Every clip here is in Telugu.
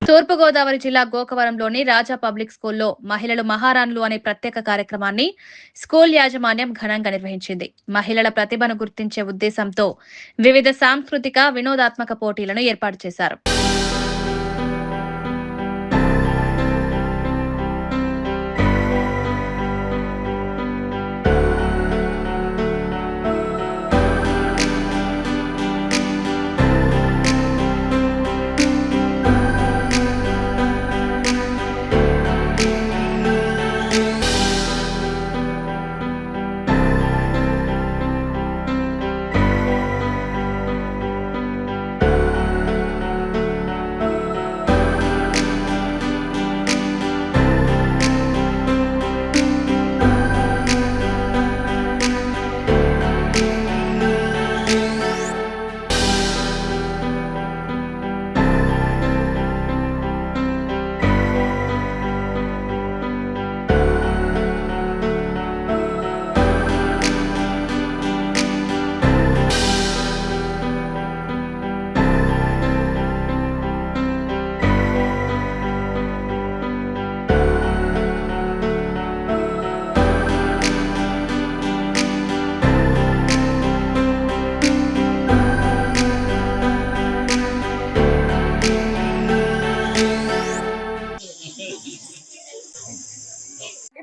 తూర్పుగోదావరి జిల్లా గోకవరంలోని రాజా పబ్లిక్ స్కూల్లో మహిళలు మహారాణులు అనే ప్రత్యేక కార్యక్రమాన్ని స్కూల్ యాజమాన్యం ఘనంగా నిర్వహించింది. మహిళల ప్రతిభను గుర్తించే ఉద్దేశంతో వివిధ సాంస్కృతిక, వినోదాత్మక పోటీలను ఏర్పాటు చేశారు.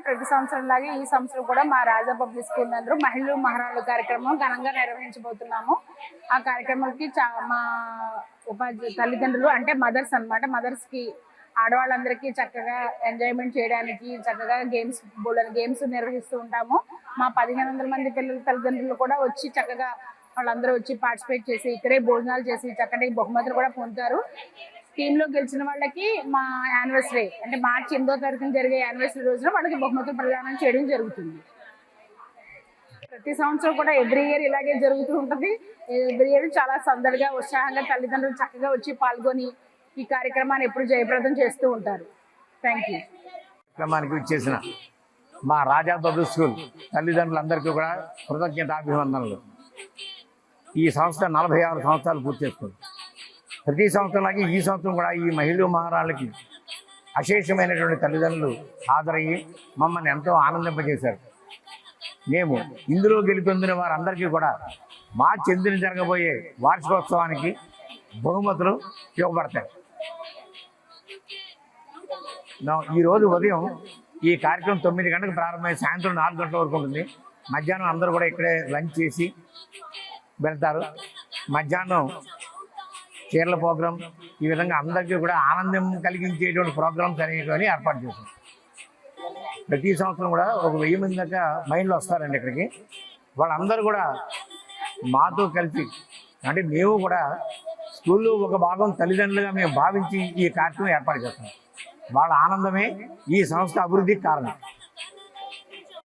ప్రతి సంవత్సరం లాగే ఈ సంవత్సరం కూడా మా రాజా పబ్లిక్ స్కూల్ నందు మహిళలు మహారాణుల కార్యక్రమం ఘనంగా నిర్వహించబోతున్నాము. ఆ కార్యక్రమానికి మా తల్లిదండ్రులు అంటే మదర్స్ అన్నమాట, మదర్స్ కి ఆడవాళ్ళందరికీ చక్కగా ఎంజాయ్మెంట్ చేయడానికి చక్కగా గేమ్స్ నిర్వహిస్తూ ఉంటాము. మా 1500 మంది పిల్లల తల్లిదండ్రులు కూడా వచ్చి చక్కగా వాళ్ళందరూ వచ్చి పార్టిసిపేట్ చేసి ఇక్కడే భోజనాలు చేసి చక్కటి బహుమతులు కూడా పొందుతారు. టీంలో గెలిచిన వాళ్ళకి మా యానివర్సరీ అంటే మార్చి 8వ తారీఖున జరిగే యానివర్సరీ రోజున వాళ్ళకి బహుమతులు ప్రదానం చేయడం జరుగుతుంది. ప్రతి సంవత్సరం కూడా ఎవ్రీ ఇయర్ ఇలాగే జరుగుతూ ఉంటుంది. ఎవ్రీ ఇయర్ చాలా సందడిగా ఉత్సాహంగా తల్లిదండ్రులు చక్కగా వచ్చి పాల్గొని ఈ కార్యక్రమాన్ని ఎప్పుడు జయప్రదం చేస్తూ ఉంటారు. Thank you. కార్యక్రమానికి ఇచ్చేసిన మా రాజా పబ్లిక్ స్కూల్ తల్లిదండ్రులందరికీ కూడా కృతజ్ఞతాభివందనలు. ఈ సంస్థ 46 సంవత్సరాలు పూర్తి చేసుకుంది. ప్రతి సంవత్సరంలాగే ఈ సంవత్సరం కూడా ఈ మహిళా మహారాణులకి అశేషమైనటువంటి తల్లిదండ్రులు హాజరయ్యి మమ్మల్ని ఎంతో ఆనందింపజేశారు. మేము ఇందులో గెలుపొందిన వారందరికీ కూడా మార్చి 8న జరగబోయే వార్షికోత్సవానికి బహుమతులు ఇవ్వబడతాయి. ఈరోజు ఉదయం ఈ కార్యక్రమం 9 గంటలకు ప్రారంభమై సాయంత్రం 4 గంటల వరకు ఉంటుంది. మధ్యాహ్నం అందరూ కూడా ఇక్కడే లంచ్ చేసి వెళ్తారు. మధ్యాహ్నం చీరల ప్రోగ్రాం, ఈ విధంగా అందరికీ కూడా ఆనందం కలిగించేటువంటి ప్రోగ్రామ్స్ అనేవి ఏర్పాటు చేశాం. ప్రతి సంవత్సరం కూడా ఒక 1000 మంది దాకా మైండ్లో వస్తారండి ఇక్కడికి. వాళ్ళందరూ కూడా మాతో కలిసి అంటే మేము కూడా స్కూల్లో ఒక భాగం తల్లిదండ్రులుగా మేము భావించి ఈ కార్యక్రమం ఏర్పాటు చేస్తాం. వాళ్ళ ఆనందమే ఈ సంస్థ అభివృద్ధికి కారణం.